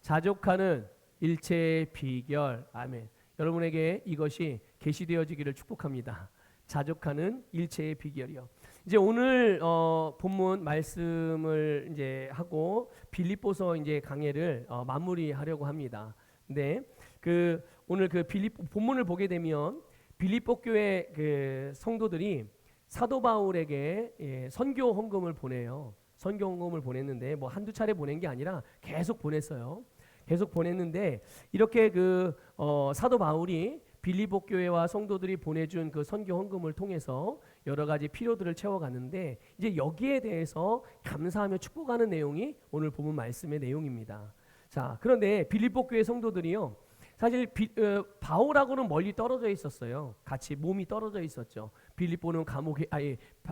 자족하는 일체의 비결. 아멘. 여러분에게 이것이 계시되어지기를 축복합니다. 자족하는 일체의 비결이요. 이제 오늘 본문 말씀을 이제 하고 빌립보서 이제 강해를 마무리하려고 합니다. 근데 오늘 본문을 보게 되면 빌립보 교회 그 성도들이 사도 바울에게 선교 헌금을 보내요. 선교 헌금을 보냈는데 뭐 한두 차례 보낸 게 아니라 계속 보냈어요. 계속 보냈는데 이렇게 사도 바울이 빌립보 교회와 성도들이 보내준 그 선교 헌금을 통해서 여러 가지 필요들을 채워갔는데 이제 여기에 대해서 감사하며 축복하는 내용이 오늘 본문 말씀의 내용입니다. 자, 그런데 빌립보 교회 성도들이요, 사실 바울하고는 멀리 떨어져 있었어요. 같이 몸이 떨어져 있었죠. 빌립보는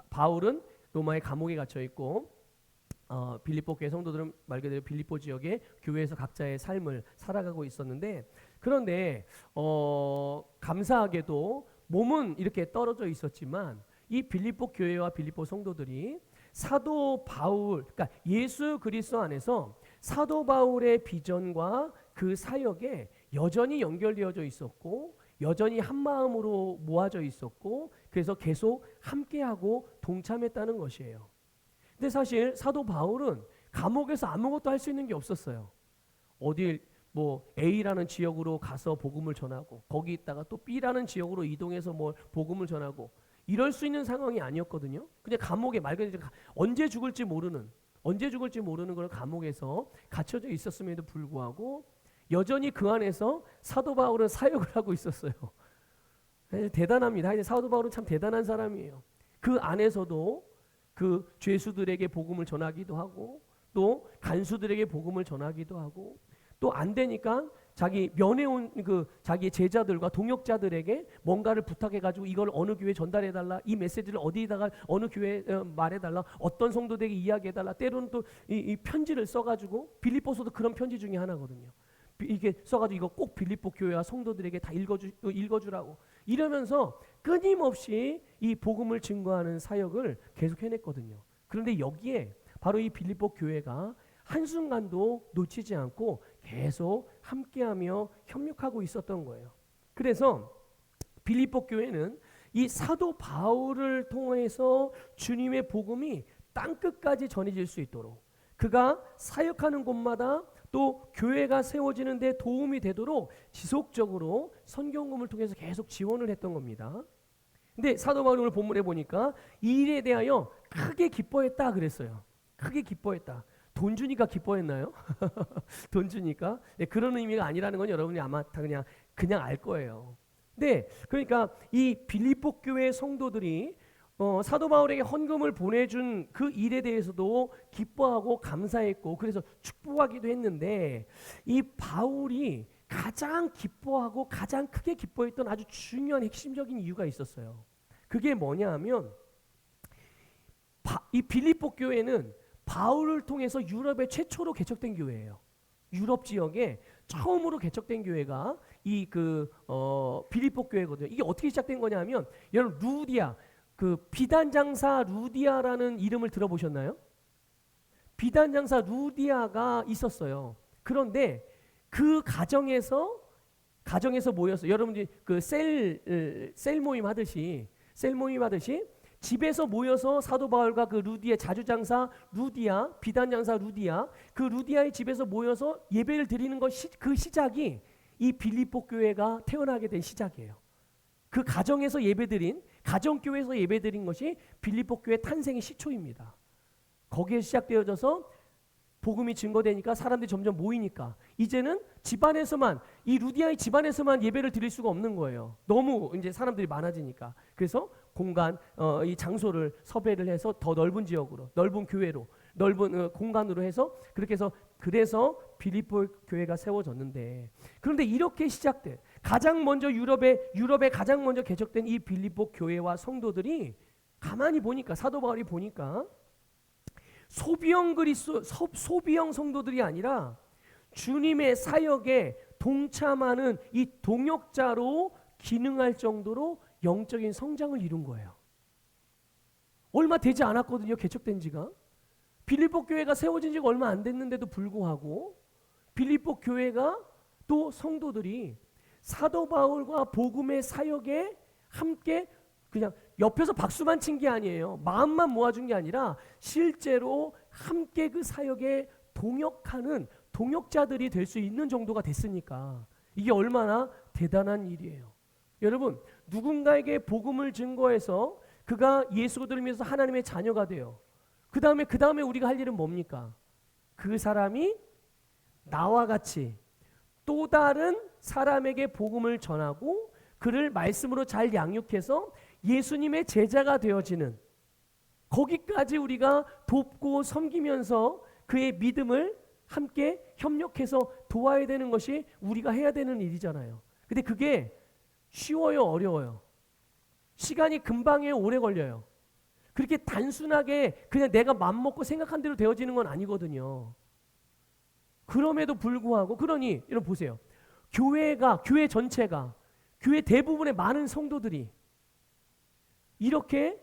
바울은 로마의 감옥에 갇혀 있고 빌립보 교회 성도들은 말 그대로 빌립보 지역의 교회에서 각자의 삶을 살아가고 있었는데, 그런데 감사하게도 몸은 이렇게 떨어져 있었지만 이 빌립보 교회와 빌립보 성도들이 사도 바울, 그러니까 예수 그리스도 안에서 사도 바울의 비전과 그 사역에 여전히 연결되어져 있었고 여전히 한 마음으로 모아져 있었고 그래서 계속 함께하고 동참했다는 것이에요. 근데 사실 사도 바울은 감옥에서 아무것도 할 수 있는 게 없었어요. 어딜 뭐 A라는 지역으로 가서 복음을 전하고 거기 있다가 또 B라는 지역으로 이동해서 뭐 복음을 전하고 이럴 수 있는 상황이 아니었거든요. 그냥 감옥에 말 그대로 언제 죽을지 모르는 그런 감옥에서 갇혀져 있었음에도 불구하고 여전히 그 안에서 사도 바울은 사역을 하고 있었어요. 대단합니다. 사도 바울은 참 대단한 사람이에요. 그 안에서도 그 죄수들에게 복음을 전하기도 하고 또 간수들에게 복음을 전하기도 하고 또 안 되니까 자기 면회 온 자기 제자들과 동역자들에게 뭔가를 부탁해가지고 이걸 어느 교회에 전달해달라, 이 메시지를 어디다가 어느 교회에 말해달라, 어떤 성도들에게 이야기해달라, 때로는 또 이 편지를 써가지고 빌립보서도 그런 편지 중에 하나거든요. 이게 써가지고 이거 꼭 빌립보 교회와 성도들에게 다 읽어주라고 이러면서 끊임없이 이 복음을 증거하는 사역을 계속 해냈거든요. 그런데 여기에 바로 이 빌립보 교회가 한순간도 놓치지 않고 계속 함께하며 협력하고 있었던 거예요. 그래서 빌립보 교회는 이 사도 바울을 통해서 주님의 복음이 땅끝까지 전해질 수 있도록 그가 사역하는 곳마다 또 교회가 세워지는 데 도움이 되도록 지속적으로 선교헌금을 통해서 계속 지원을 했던 겁니다. 근데 사도 바울이 오늘 본문에 보니까 이 일에 대하여 크게 기뻐했다 그랬어요. 크게 기뻐했다. 돈 주니까 기뻐했나요? 돈 주니까? 네, 그런 의미가 아니라는 건 여러분이 아마 다 그냥 알 거예요. 네, 그러니까 이 빌립보 교회 성도들이 사도 바울에게 헌금을 보내준 그 일에 대해서도 기뻐하고 감사했고 그래서 축복하기도 했는데 이 바울이 가장 기뻐하고 가장 크게 기뻐했던 아주 중요한 핵심적인 이유가 있었어요. 그게 뭐냐 하면 이 빌립보 교회는 바울을 통해서 유럽에 최초로 개척된 교회예요. 유럽 지역에 처음으로 개척된 교회가 이 빌립보 교회거든요. 이게 어떻게 시작된 거냐 하면 여러분 루디아 비단장사 루디아라는 이름을 들어보셨나요? 비단장사 루디아가 있었어요. 그런데 그 가정에서 모여서 여러분들이 셀 모임 하듯이 집에서 모여서 사도 바울과 그 루디아 자주장사 루디아 비단장사 루디아 그 루디아의 집에서 모여서 예배를 드리는 그 시작이 이 빌립보 교회가 태어나게 된 시작이에요. 그 가정에서 예배드린 가정교회에서 예배드린 것이 빌립보 교회 탄생의 시초입니다. 거기에 시작되어져서 복음이 증거되니까 사람들이 점점 모이니까 이제는 집안에서만 이 루디아의 집안에서만 예배를 드릴 수가 없는 거예요. 너무 이제 사람들이 많아지니까. 그래서 이 장소를 섭외를 해서 더 넓은 지역으로, 넓은 교회로, 넓은 공간으로 해서 그래서 빌립보 교회가 세워졌는데, 그런데 이렇게 시작된 가장 먼저 유럽에 가장 먼저 개척된 이 빌립보 교회와 성도들이 가만히 보니까 사도 바울이 보니까 소비형 성도들이 아니라 주님의 사역에 동참하는 이 동역자로 기능할 정도로 영적인 성장을 이룬 거예요. 얼마 되지 않았거든요. 개척된 지가. 빌립보 교회가 세워진 지가 얼마 안 됐는데도 불구하고 빌립보 교회가 또 성도들이 사도 바울과 복음의 사역에 함께 그냥 옆에서 박수만 친 게 아니에요. 마음만 모아준 게 아니라 실제로 함께 그 사역에 동역하는 동역자들이 될 수 있는 정도가 됐으니까 이게 얼마나 대단한 일이에요. 여러분, 누군가에게 복음을 증거해서 그가 예수 그리스도를 믿어서 하나님의 자녀가 돼요. 그 다음에 우리가 할 일은 뭡니까? 그 사람이 나와 같이 또 다른 사람에게 복음을 전하고 그를 말씀으로 잘 양육해서 예수님의 제자가 되어지는, 거기까지 우리가 돕고 섬기면서 그의 믿음을 함께 협력해서 도와야 되는 것이 우리가 해야 되는 일이잖아요. 근데 그게 쉬워요, 어려워요? 시간이 금방이에요, 오래 걸려요? 그렇게 단순하게 그냥 내가 맘먹고 생각한 대로 되어지는 건 아니거든요. 그럼에도 불구하고, 그러니 여러분 보세요. 교회 전체가, 교회 대부분의 많은 성도들이 이렇게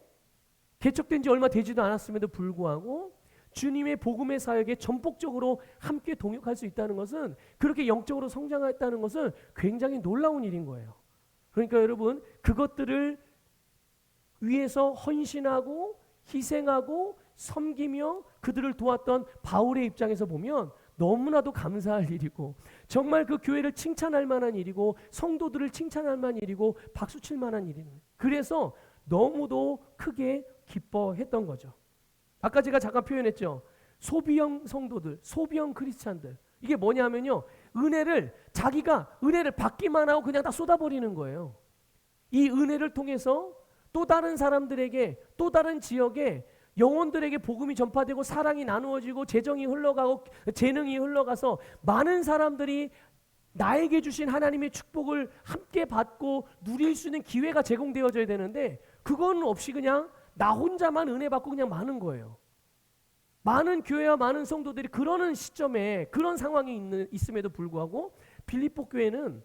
개척된 지 얼마 되지도 않았음에도 불구하고 주님의 복음의 사역에 전폭적으로 함께 동역할 수 있다는 것은, 그렇게 영적으로 성장했다는 것은 굉장히 놀라운 일인 거예요. 그러니까 여러분, 그것들을 위해서 헌신하고 희생하고 섬기며 그들을 도왔던 바울의 입장에서 보면 너무나도 감사할 일이고, 정말 그 교회를 칭찬할 만한 일이고, 성도들을 칭찬할 만한 일이고, 박수칠 만한 일이에요. 그래서 너무도 크게 기뻐했던 거죠. 아까 제가 잠깐 표현했죠. 소비형 성도들, 소비형 크리스찬들. 이게 뭐냐면요, 자기가 은혜를 받기만 하고 그냥 다 쏟아버리는 거예요. 이 은혜를 통해서 또 다른 사람들에게, 또 다른 지역에 영혼들에게 복음이 전파되고 사랑이 나누어지고 재정이 흘러가고 재능이 흘러가서 많은 사람들이 나에게 주신 하나님의 축복을 함께 받고 누릴 수 있는 기회가 제공되어져야 되는데, 그건 없이 그냥 나 혼자만 은혜 받고 그냥 마는 거예요. 많은 교회와 많은 성도들이 그러는 시점에, 그런 상황이 있음에도 불구하고 빌립보 교회는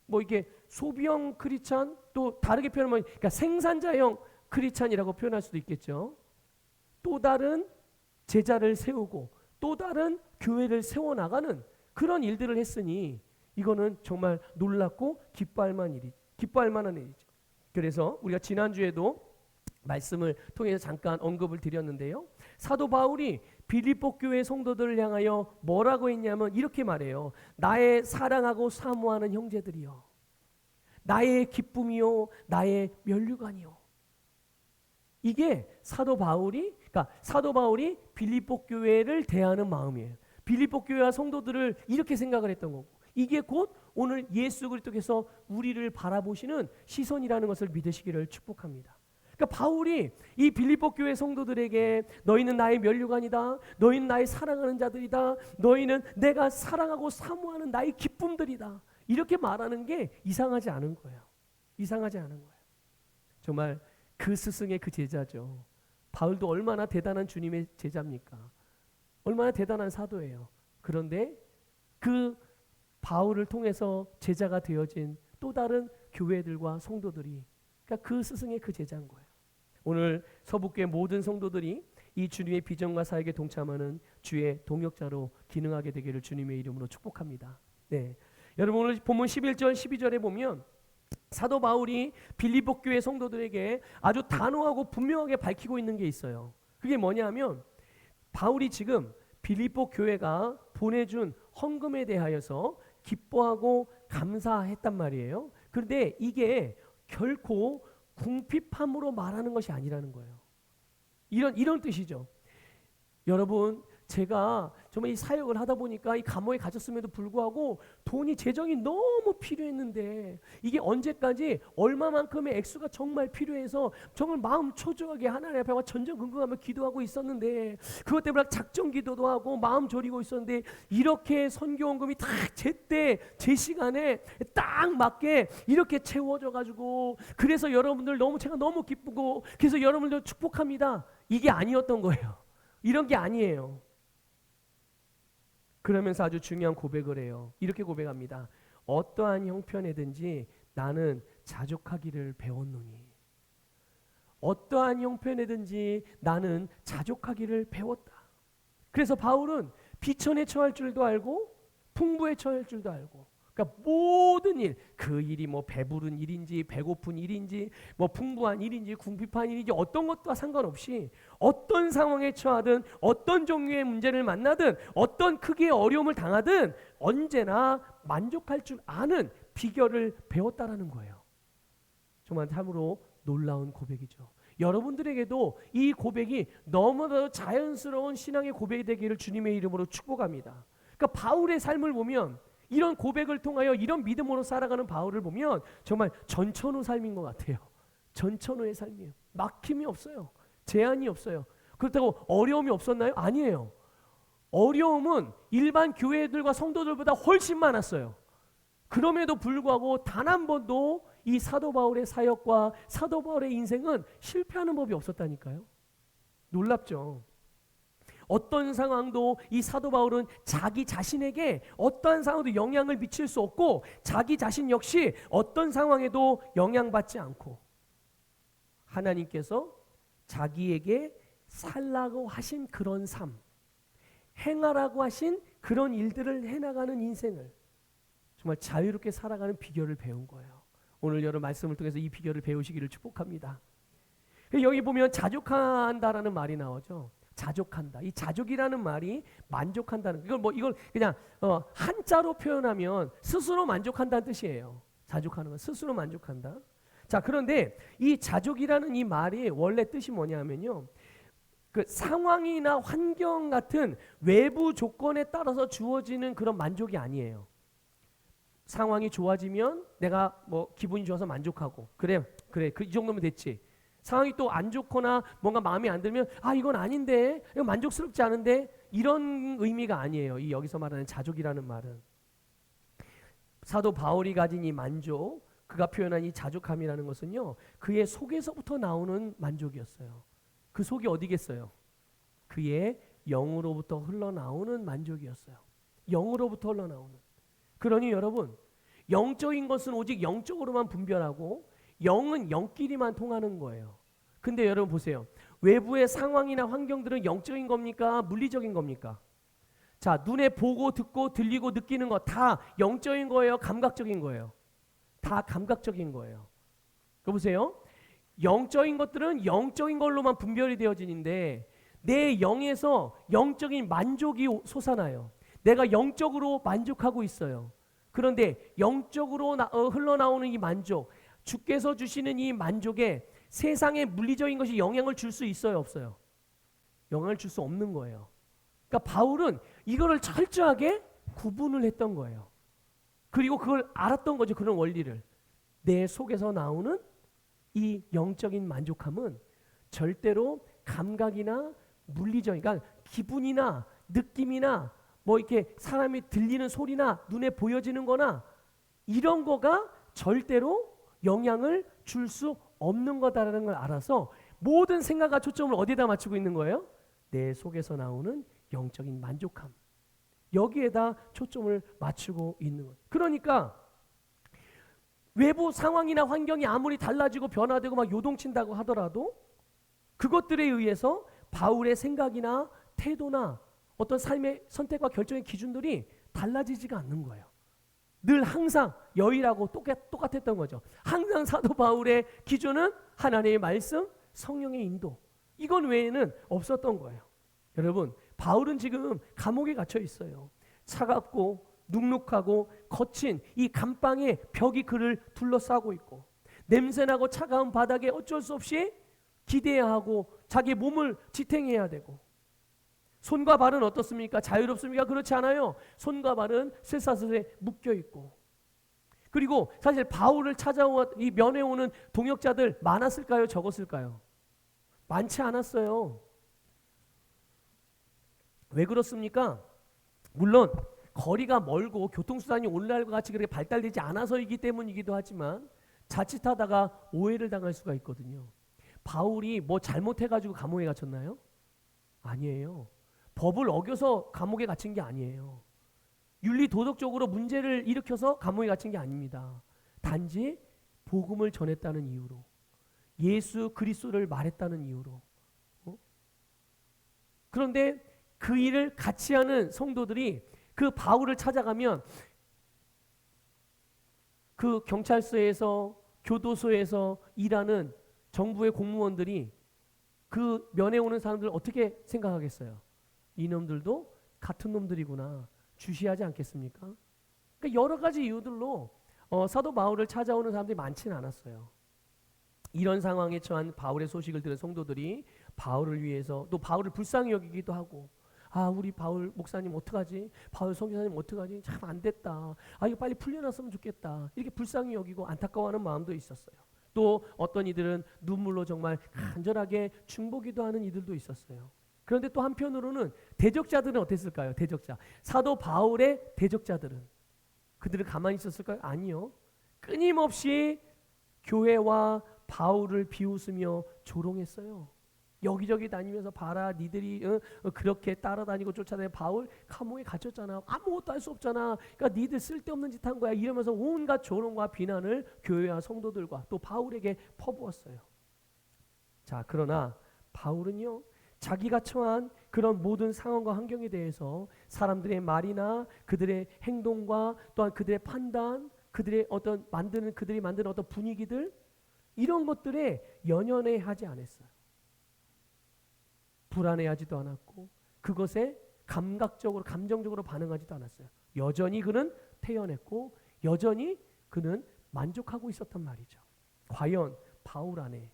뭐 이게 소비형 크리스찬, 또 다르게 표현하면 그러니까 생산자형 크리스찬이라고 표현할 수도 있겠죠. 또 다른 제자를 세우고 또 다른 교회를 세워나가는 그런 일들을 했으니 이거는 정말 놀랍고 기뻐할 만한 일이죠. 그래서 우리가 지난주에도 말씀을 통해서 잠깐 언급을 드렸는데요. 사도 바울이 빌립보 교회 성도들을 향하여 뭐라고 했냐면 이렇게 말해요. 나의 사랑하고 사모하는 형제들이여, 나의 기쁨이요, 나의 면류관이요. 이게 사도 바울이 빌립보 교회를 대하는 마음이에요. 빌립보 교회와 성도들을 이렇게 생각을 했던 거고, 이게 곧 오늘 예수 그리스도께서 우리를 바라보시는 시선이라는 것을 믿으시기를 축복합니다. 그러니까 바울이 이 빌립보 교회 성도들에게 너희는 나의 면류관이다, 너희는 나의 사랑하는 자들이다, 너희는 내가 사랑하고 사모하는 나의 기쁨들이다, 이렇게 말하는 게 이상하지 않은 거예요. 이상하지 않은 거예요. 정말 그 스승의 그 제자죠. 바울도 얼마나 대단한 주님의 제자입니까? 얼마나 대단한 사도예요. 그런데 그 바울을 통해서 제자가 되어진 또 다른 교회들과 성도들이, 그러니까 그 스승의 그 제자인 거예요. 오늘 서북교회 모든 성도들이 이 주님의 비전과 사역에 동참하는 주의 동역자로 기능하게 되기를 주님의 이름으로 축복합니다. 네, 여러분 오늘 본문 11절 12절에 보면 사도 바울이 빌립보 교회 성도들에게 아주 단호하고 분명하게 밝히고 있는 게 있어요. 그게 뭐냐면 바울이 지금 빌립보 교회가 보내준 헌금에 대하여서 기뻐하고 감사했단 말이에요. 그런데 이게 결코 궁핍함으로 말하는 것이 아니라는 거예요. 이런 뜻이죠. 여러분, 제가 정말 이 사역을 하다 보니까 이 감옥에 갇혔음에도 불구하고 돈이, 재정이 너무 필요했는데 이게 언제까지 얼마만큼의 액수가 정말 필요해서 정말 마음 초조하게 하나님 앞에 전전긍긍하며 기도하고 있었는데, 그것 때문에 작정 기도도 하고 마음 졸이고 있었는데, 이렇게 선교원금이 딱 제때 제 시간에 딱 맞게 이렇게 채워져 가지고, 그래서 여러분들 제가 너무 기쁘고 그래서 여러분들 축복합니다, 이게 아니었던 거예요. 이런 게 아니에요. 그러면서 아주 중요한 고백을 해요. 이렇게 고백합니다. 어떠한 형편에든지 나는 자족하기를 배웠노니. 어떠한 형편에든지 나는 자족하기를 배웠다. 그래서 바울은 비천에 처할 줄도 알고 풍부에 처할 줄도 알고. 그러니까 모든 일, 그 일이 뭐 배부른 일인지 배고픈 일인지 뭐 풍부한 일인지 궁핍한 일인지 어떤 것과 상관없이 어떤 상황에 처하든 어떤 종류의 문제를 만나든 어떤 크기의 어려움을 당하든 언제나 만족할 줄 아는 비결을 배웠다라는 거예요. 정말 참으로 놀라운 고백이죠. 여러분들에게도 이 고백이 너무나도 자연스러운 신앙의 고백이 되기를 주님의 이름으로 축복합니다. 그러니까 바울의 삶을 보면 이런 고백을 통하여 이런 믿음으로 살아가는 바울을 보면 정말 전천후 삶인 것 같아요. 전천후의 삶이에요. 막힘이 없어요. 제한이 없어요. 그렇다고 어려움이 없었나요? 아니에요. 어려움은 일반 교회들과 성도들보다 훨씬 많았어요. 그럼에도 불구하고 단 한 번도 이 사도 바울의 사역과 사도 바울의 인생은 실패하는 법이 없었다니까요. 놀랍죠. 어떤 상황도 이 사도 바울은 자기 자신에게 어떠한 상황도 영향을 미칠 수 없고 자기 자신 역시 어떤 상황에도 영향받지 않고 하나님께서 자기에게 살라고 하신 그런 삶, 행하라고 하신 그런 일들을 해나가는 인생을 정말 자유롭게 살아가는 비결을 배운 거예요. 오늘 여러분 말씀을 통해서 이 비결을 배우시기를 축복합니다. 여기 보면 자족한다라는 말이 나오죠. 자족한다. 이 자족이라는 말이 만족한다는 이걸 그냥 한자로 표현하면 스스로 만족한다는 뜻이에요. 자족하는 건 스스로 만족한다. 자, 그런데 이 자족이라는 이 말이 원래 뜻이 뭐냐면요. 그 상황이나 환경 같은 외부 조건에 따라서 주어지는 그런 만족이 아니에요. 상황이 좋아지면 내가 뭐 기분이 좋아서 만족하고 그래 이 정도면 됐지. 상황이 또 안 좋거나 뭔가 마음에 안 들면 이건 아닌데 이건 만족스럽지 않은데 이런 의미가 아니에요. 이 여기서 말하는 자족이라는 말은 사도 바울이 가진 이 만족, 그가 표현한 이 자족함이라는 것은요 그의 속에서부터 나오는 만족이었어요. 그 속이 어디겠어요? 그의 영으로부터 흘러나오는 만족이었어요. 영으로부터 흘러나오는. 그러니 여러분 영적인 것은 오직 영적으로만 분별하고 영은 영끼리만 통하는 거예요. 근데 여러분 보세요. 외부의 상황이나 환경들은 영적인 겁니까? 물리적인 겁니까? 자, 눈에 보고 듣고 들리고 느끼는 거 다 영적인 거예요? 감각적인 거예요? 다 감각적인 거예요. 보세요. 영적인 것들은 영적인 걸로만 분별이 되어지는데 내 영에서 영적인 만족이 솟아나요. 내가 영적으로 만족하고 있어요. 그런데 영적으로 흘러나오는 이 만족, 주께서 주시는 이 만족에 세상의 물리적인 것이 영향을 줄 수 있어요, 없어요? 영향을 줄 수 없는 거예요. 그러니까 바울은 이거를 철저하게 구분을 했던 거예요. 그리고 그걸 알았던 거죠, 그런 원리를. 내 속에서 나오는 이 영적인 만족함은 절대로 감각이나 물리적인, 그러니까 기분이나 느낌이나 뭐 이렇게 사람이 들리는 소리나 눈에 보여지는 거나 이런 거가 절대로 영향을 줄 수 없는 거다라는 걸 알아서 모든 생각과 초점을 어디에다 맞추고 있는 거예요? 내 속에서 나오는 영적인 만족함. 여기에다 초점을 맞추고 있는 거예요. 그러니까 외부 상황이나 환경이 아무리 달라지고 변화되고 막 요동친다고 하더라도 그것들에 의해서 바울의 생각이나 태도나 어떤 삶의 선택과 결정의 기준들이 달라지지가 않는 거예요. 늘 항상 여일하고 똑같았던 거죠. 항상 사도 바울의 기준은 하나님의 말씀, 성령의 인도. 이건 외에는 없었던 거예요. 여러분, 바울은 지금 감옥에 갇혀 있어요. 차갑고 눅눅하고 거친 이 감방에 벽이 그를 둘러싸고 있고 냄새나고 차가운 바닥에 어쩔 수 없이 기대야 하고 자기 몸을 지탱해야 되고 손과 발은 어떻습니까? 자유롭습니까? 그렇지 않아요. 손과 발은 쇠사슬에 묶여 있고 그리고 사실 바울을 찾아오고 이 면회 오는 동역자들 많았을까요? 적었을까요? 많지 않았어요. 왜 그렇습니까? 물론 거리가 멀고 교통수단이 오늘날과 같이 그렇게 발달되지 않아서이기 때문이기도 하지만 자칫하다가 오해를 당할 수가 있거든요. 바울이 뭐 잘못해가지고 감옥에 갇혔나요? 아니에요. 법을 어겨서 감옥에 갇힌 게 아니에요. 윤리 도덕적으로 문제를 일으켜서 감옥에 갇힌 게 아닙니다. 단지 복음을 전했다는 이유로 예수 그리스도를 말했다는 이유로 그런데 그 일을 같이 하는 성도들이 그 바울을 찾아가면 그 경찰서에서 교도소에서 일하는 정부의 공무원들이 그 면회 오는 사람들 어떻게 생각하겠어요? 이놈들도 같은 놈들이구나 주시하지 않겠습니까? 그러니까 여러 가지 이유들로 사도 바울을 찾아오는 사람들이 많지는 않았어요. 이런 상황에 처한 바울의 소식을 들은 성도들이 바울을 위해서 또 바울을 불쌍히 여기기도 하고, 우리 바울 목사님 어떡하지? 바울 선교사님 어떡하지? 참 안 됐다. 이거 빨리 풀려났으면 좋겠다. 이렇게 불쌍히 여기고 안타까워하는 마음도 있었어요. 또 어떤 이들은 눈물로 정말 간절하게 중보기도 하는 이들도 있었어요. 그런데 또 한편으로는 대적자들은 어땠을까요? 대적자. 사도 바울의 대적자들은 그들은 가만히 있었을까요? 아니요. 끊임없이 교회와 바울을 비웃으며 조롱했어요. 여기저기 다니면서 봐라, 니들이 그렇게 따라다니고 쫓아다니고 바울 감옥에 갇혔잖아. 아무것도 할 수 없잖아. 그러니까 니들 쓸데없는 짓 한 거야. 이러면서 온갖 조롱과 비난을 교회와 성도들과 또 바울에게 퍼부었어요. 자, 그러나 바울은요, 자기가 처한 그런 모든 상황과 환경에 대해서 사람들의 말이나 그들의 행동과 또한 그들의 판단, 그들이 만드는 어떤 분위기들, 이런 것들에 연연해하지 않았어요. 불안해하지도 않았고 그것에 감정적으로 반응하지도 않았어요. 여전히 그는 태연했고 여전히 그는 만족하고 있었단 말이죠. 과연 바울 안에,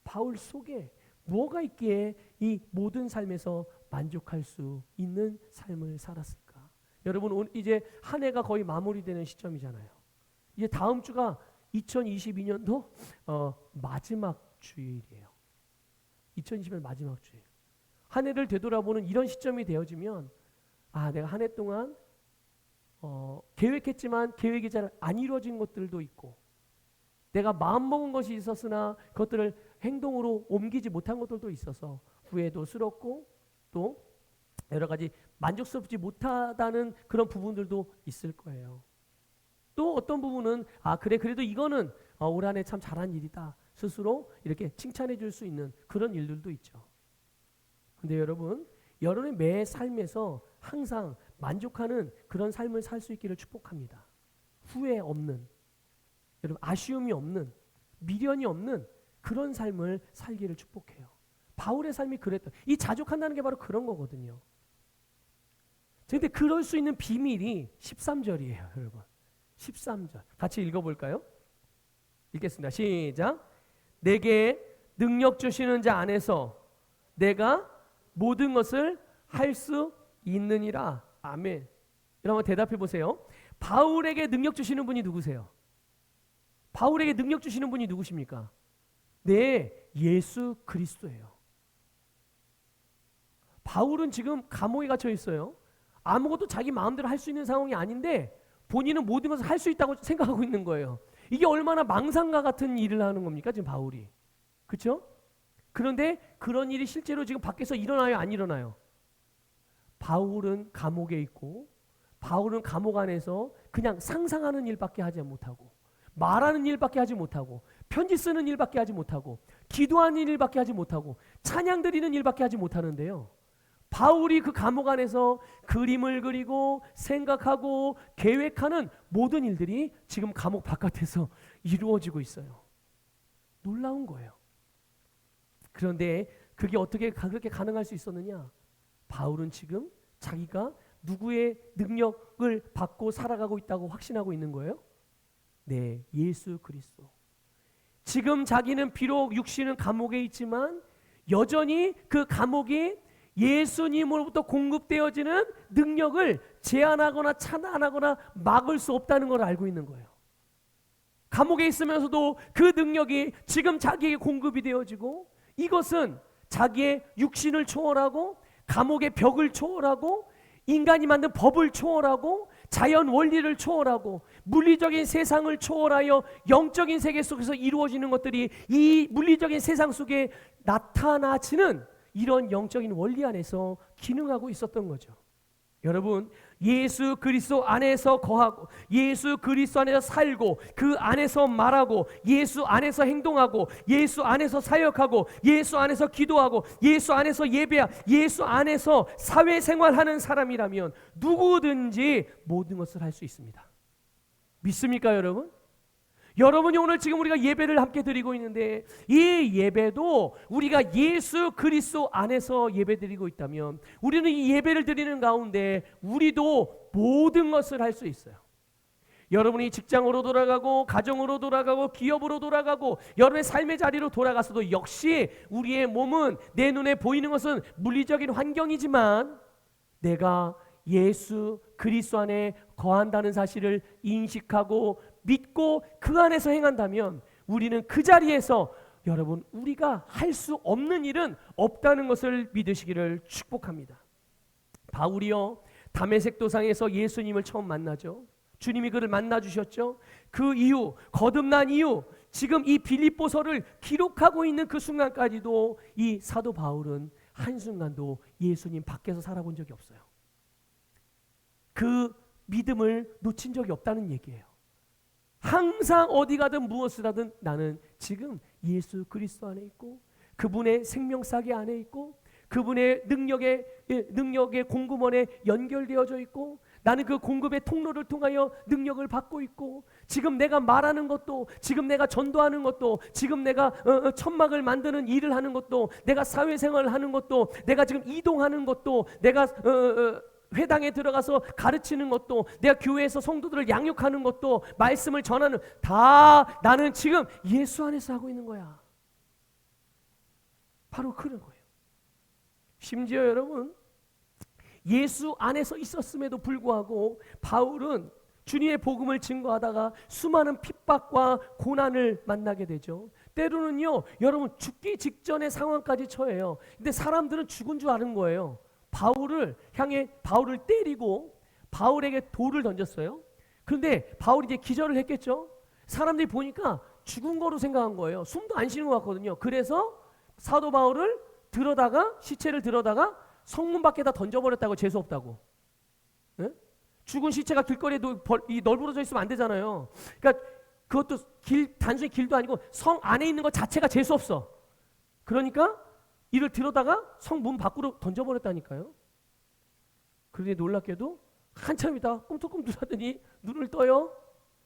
바울 속에 뭐가 있기에 이 모든 삶에서 만족할 수 있는 삶을 살았을까? 여러분, 이제 한 해가 거의 마무리되는 시점이잖아요. 이제 다음 주가 2022년도 마지막 주일이에요. 2020년 마지막 주일. 한 해를 되돌아보는 이런 시점이 되어지면 내가 한 해 동안 계획했지만 계획이 잘 안 이루어진 것들도 있고, 내가 마음먹은 것이 있었으나 그것들을 행동으로 옮기지 못한 것들도 있어서 후회도 스럽고 또 여러 가지 만족스럽지 못하다는 그런 부분들도 있을 거예요. 또 어떤 부분은 그래도 이거는 올 한 해 참 잘한 일이다 스스로 이렇게 칭찬해 줄 수 있는 그런 일들도 있죠. 근데 여러분의 매 삶에서 항상 만족하는 그런 삶을 살 수 있기를 축복합니다. 후회 없는, 여러분 아쉬움이 없는, 미련이 없는 그런 삶을 살기를 축복해요. 바울의 삶이 그랬다. 이 자족한다는 게 바로 그런 거거든요. 그런데 그럴 수 있는 비밀이 13절이에요, 여러분. 13절 같이 읽어볼까요? 읽겠습니다. 시작. 내게 능력 주시는 자 안에서 내가 모든 것을 할 수 있느니라. 아멘. 여러분 대답해 보세요. 바울에게 능력 주시는 분이 누구세요? 바울에게 능력 주시는 분이 누구십니까? 네, 예수 그리스도예요. 바울은 지금 감옥에 갇혀 있어요. 아무것도 자기 마음대로 할 수 있는 상황이 아닌데 본인은 모든 것을 할 수 있다고 생각하고 있는 거예요. 이게 얼마나 망상과 같은 일을 하는 겁니까 지금 바울이. 그렇죠? 그런데 그런 일이 실제로 지금 밖에서 일어나요, 안 일어나요? 바울은 감옥에 있고 바울은 감옥 안에서 그냥 상상하는 일밖에 하지 못하고 말하는 일밖에 하지 못하고 편지 쓰는 일밖에 하지 못하고 기도하는 일밖에 하지 못하고 찬양 드리는 일밖에 하지 못하는데요. 바울이 그 감옥 안에서 그림을 그리고 생각하고 계획하는 모든 일들이 지금 감옥 바깥에서 이루어지고 있어요. 놀라운 거예요. 그런데 그게 어떻게 그렇게 가능할 수 있었느냐? 바울은 지금 자기가 누구의 능력을 받고 살아가고 있다고 확신하고 있는 거예요? 네, 예수 그리스도. 지금 자기는 비록 육신은 감옥에 있지만 여전히 그 감옥이 예수님으로부터 공급되어지는 능력을 제한하거나 차단하거나 막을 수 없다는 걸 알고 있는 거예요. 감옥에 있으면서도 그 능력이 지금 자기에게 공급이 되어지고, 이것은 자기의 육신을 초월하고 감옥의 벽을 초월하고 인간이 만든 법을 초월하고 자연 원리를 초월하고 물리적인 세상을 초월하여 영적인 세계 속에서 이루어지는 것들이 이 물리적인 세상 속에 나타나지는 이런 영적인 원리 안에서 기능하고 있었던 거죠. 여러분, 예수 그리스도 안에서 거하고 예수 그리스도 안에서 살고 그 안에서 말하고 예수 안에서 행동하고 예수 안에서 사역하고 예수 안에서 기도하고 예수 안에서 예배하고 예수 안에서 사회생활하는 사람이라면 누구든지 모든 것을 할 수 있습니다. 믿습니까 여러분? 여러분이 오늘 지금 우리가 예배를 함께 드리고 있는데 이 예배도 우리가 예수 그리스도 안에서 예배드리고 있다면 우리는 이 예배를 드리는 가운데 우리도 모든 것을 할 수 있어요. 여러분이 직장으로 돌아가고 가정으로 돌아가고 기업으로 돌아가고 여러분의 삶의 자리로 돌아가서도 역시 우리의 몸은 내 눈에 보이는 것은 물리적인 환경이지만 내가 예수 그리스도 안에 거한다는 사실을 인식하고 믿고 그 안에서 행한다면 우리는 그 자리에서 여러분 우리가 할 수 없는 일은 없다는 것을 믿으시기를 축복합니다. 바울이요 다메섹 도상에서 예수님을 처음 만나죠. 주님이 그를 만나 주셨죠. 그 이후 거듭난 이후 지금 이 빌립보서를 기록하고 있는 그 순간까지도 이 사도 바울은 한순간도 예수님 밖에서 살아본 적이 없어요. 그 믿음을 놓친 적이 없다는 얘기예요. 항상 어디 가든 무엇을 하든 나는 지금 예수 그리스도 안에 있고 그분의 생명사기 안에 있고 그분의 능력의 공급원에 연결되어져 있고 나는 그 공급의 통로를 통하여 능력을 받고 있고 지금 내가 말하는 것도 지금 내가 전도하는 것도 지금 내가 천막을 만드는 일을 하는 것도 내가 사회생활을 하는 것도 내가 지금 이동하는 것도 내가 회당에 들어가서 가르치는 것도 내가 교회에서 성도들을 양육하는 것도 말씀을 전하는 다 나는 지금 예수 안에서 하고 있는 거야. 바로 그런 거예요. 심지어 여러분 예수 안에서 있었음에도 불구하고 바울은 주님의 복음을 증거하다가 수많은 핍박과 고난을 만나게 되죠. 때로는요 여러분 죽기 직전의 상황까지 처해요. 근데 사람들은 죽은 줄 아는 거예요. 바울을 때리고 바울에게 돌을 던졌어요. 그런데 바울이 이제 기절을 했겠죠. 사람들이 보니까 죽은 거로 생각한 거예요. 숨도 안 쉬는 것 같거든요. 그래서 사도 바울을 시체를 들어다가 성문 밖에다 던져버렸다고. 재수 없다고. 네? 죽은 시체가 길거리에 널브러져 있으면 안 되잖아요. 그러니까 그것도 단순히 길도 아니고 성 안에 있는 것 자체가 재수 없어. 그러니까 이를 들어다가 성문 밖으로 던져버렸다니까요. 그런데 놀랍게도 한참 있다 꿈틀꿈틀 하더니 눈을 떠요.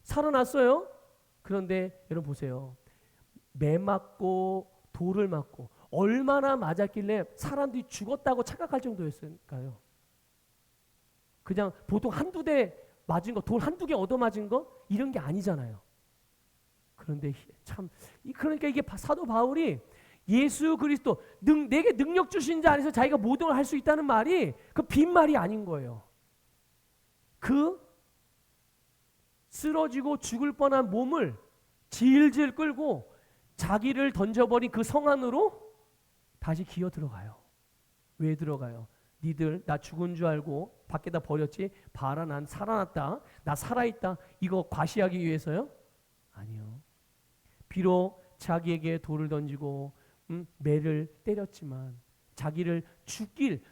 살아났어요. 그런데 여러분 보세요. 매 맞고 돌을 맞고 얼마나 맞았길래 사람들이 죽었다고 착각할 정도였을까요? 그냥 보통 한두 대 맞은 거, 돌 한두 개 얻어맞은 거 이런 게 아니잖아요. 그런데 참 그러니까 이게 사도 바울이 예수 그리스도 내게 능력 주신 자 안에서 자기가 모든 걸 할 수 있다는 말이 그 빈말이 아닌 거예요. 그 쓰러지고 죽을 뻔한 몸을 질질 끌고 자기를 던져버린 그 성 안으로 다시 기어 들어가요. 왜 들어가요? 니들 나 죽은 줄 알고 밖에다 버렸지? 봐라 난 살아났다. 나 살아있다. 이거 과시하기 위해서요? 아니요. 비록 자기에게 돌을 던지고 매를 때렸지만 자기를 죽일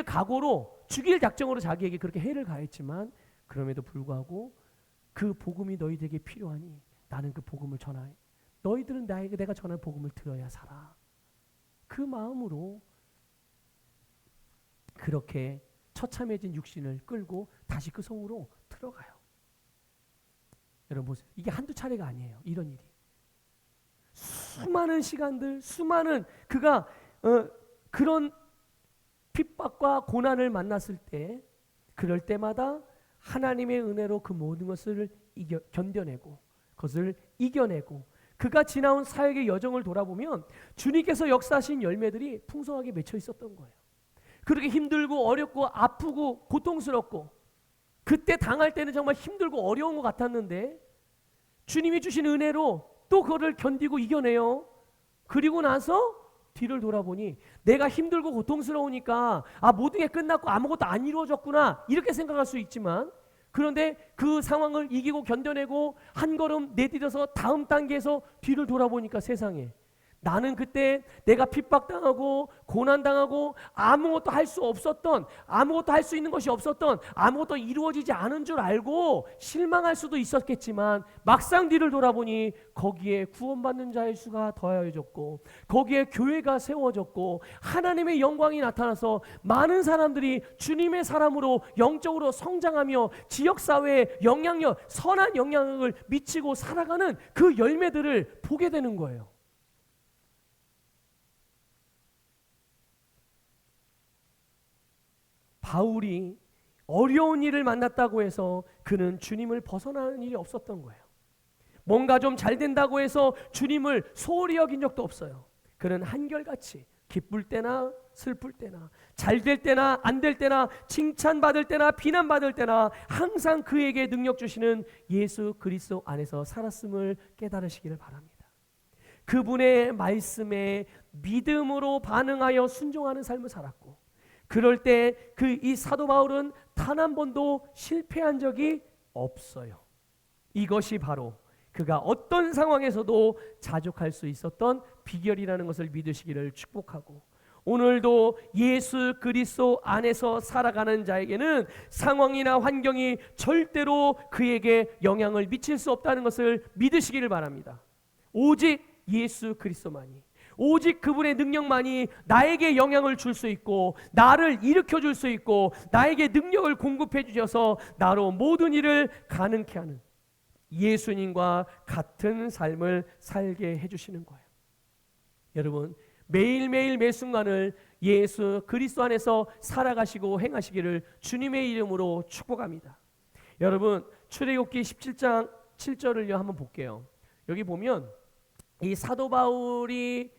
각오로 죽일 작정으로 자기에게 그렇게 해를 가했지만 그럼에도 불구하고 그 복음이 너희들에게 필요하니 나는 그 복음을 전하여 너희들은 내가 전할 복음을 들어야 살아. 그 마음으로 그렇게 처참해진 육신을 끌고 다시 그 성으로 들어가요. 여러분 보세요. 이게 한두 차례가 아니에요. 이런 일이. 수많은 시간들, 그가 그런 핍박과 고난을 만났을 때 그럴 때마다 하나님의 은혜로 그 모든 것을 견뎌내고 그것을 이겨내고 그가 지나온 사역의 여정을 돌아보면 주님께서 역사하신 열매들이 풍성하게 맺혀 있었던 거예요. 그렇게 힘들고 어렵고 아프고 고통스럽고 그때 당할 때는 정말 힘들고 어려운 것 같았는데 주님이 주신 은혜로 또 그거를 견디고 이겨내요. 그리고 나서 뒤를 돌아보니 내가 힘들고 고통스러우니까 모든 게 끝났고 아무것도 안 이루어졌구나 이렇게 생각할 수 있지만 그런데 그 상황을 이기고 견뎌내고 한 걸음 내디뎌서 다음 단계에서 뒤를 돌아보니까 세상에 나는 그때 내가 핍박당하고 고난당하고 아무것도 할 수 없었던, 아무것도 할 수 있는 것이 없었던, 아무것도 이루어지지 않은 줄 알고 실망할 수도 있었겠지만 막상 뒤를 돌아보니 거기에 구원받는 자의 수가 더하여졌고 거기에 교회가 세워졌고 하나님의 영광이 나타나서 많은 사람들이 주님의 사람으로 영적으로 성장하며 지역사회에 영향력, 선한 영향을 미치고 살아가는 그 열매들을 보게 되는 거예요. 바울이 어려운 일을 만났다고 해서 그는 주님을 벗어나는 일이 없었던 거예요. 뭔가 좀 잘 된다고 해서 주님을 소홀히 여긴 적도 없어요. 그는 한결같이 기쁠 때나 슬플 때나 잘 될 때나 안 될 때나 칭찬받을 때나 비난받을 때나 항상 그에게 능력 주시는 예수 그리스도 안에서 살았음을 깨달으시기를 바랍니다. 그분의 말씀에 믿음으로 반응하여 순종하는 삶을 살았고 그럴 때 이 사도 바울은 단 한 번도 실패한 적이 없어요. 이것이 바로 그가 어떤 상황에서도 자족할 수 있었던 비결이라는 것을 믿으시기를 축복하고 오늘도 예수 그리스도 안에서 살아가는 자에게는 상황이나 환경이 절대로 그에게 영향을 미칠 수 없다는 것을 믿으시기를 바랍니다. 오직 예수 그리스도만이, 오직 그분의 능력만이 나에게 영향을 줄 수 있고 나를 일으켜 줄 수 있고 나에게 능력을 공급해 주셔서 나로 모든 일을 가능케 하는 예수님과 같은 삶을 살게 해주시는 거예요. 여러분 매일매일 매 순간을 예수 그리스도 안에서 살아가시고 행하시기를 주님의 이름으로 축복합니다. 여러분 출애굽기 17장 7절을요 한번 볼게요. 여기 보면 이 사도 바울이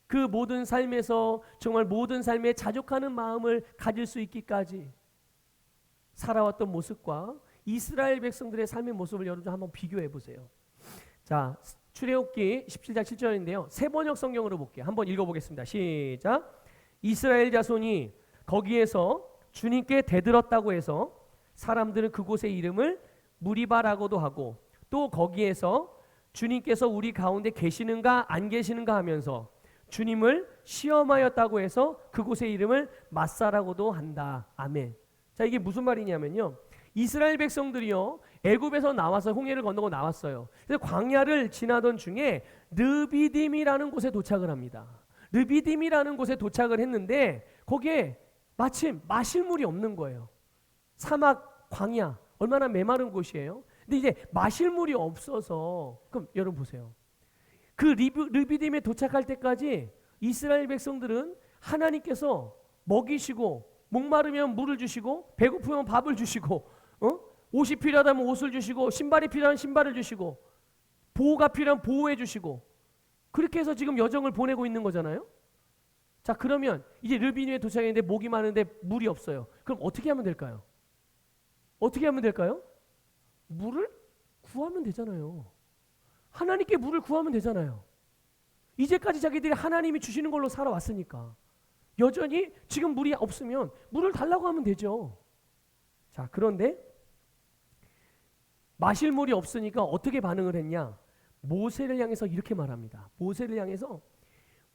그 모든 삶에서 정말 모든 삶에 자족하는 마음을 가질 수 있기까지 살아왔던 모습과 이스라엘 백성들의 삶의 모습을 여러분 한번 비교해 보세요. 자, 출애굽기 17장 7절인데요. 세번역 성경으로 볼게요. 한번 읽어보겠습니다. 시작. 이스라엘 자손이 거기에서 주님께 대들었다고 해서 사람들은 그곳의 이름을 무리바라고도 하고 또 거기에서 주님께서 우리 가운데 계시는가 안 계시는가 하면서 주님을 시험하였다고 해서 그곳의 이름을 마사라고도 한다. 아멘. 자, 이게 무슨 말이냐면요. 이스라엘 백성들이요 애굽에서 나와서 홍해를 건너고 나왔어요. 그래서 광야를 지나던 중에 르비딤이라는 곳에 도착을 합니다. 르비딤이라는 곳에 도착을 했는데 거기에 마침 마실 물이 없는 거예요. 사막 광야 얼마나 메마른 곳이에요. 근데 이제 마실 물이 없어서 그럼 여러분 보세요. 그 르비딤에 도착할 때까지 이스라엘 백성들은 하나님께서 먹이시고 목마르면 물을 주시고 배고프면 밥을 주시고 옷이 필요하다면 옷을 주시고 신발이 필요한 신발을 주시고 보호가 필요한 보호해 주시고 그렇게 해서 지금 여정을 보내고 있는 거잖아요. 자, 그러면 이제 르비딤에 도착했는데 목이 많은데 물이 없어요. 그럼 어떻게 하면 될까요? 어떻게 하면 될까요? 물을 구하면 되잖아요. 하나님께 물을 구하면 되잖아요. 이제까지 자기들이 하나님이 주시는 걸로 살아왔으니까 여전히 지금 물이 없으면 물을 달라고 하면 되죠. 자, 그런데 마실 물이 없으니까 어떻게 반응을 했냐? 모세를 향해서 이렇게 말합니다. 모세를 향해서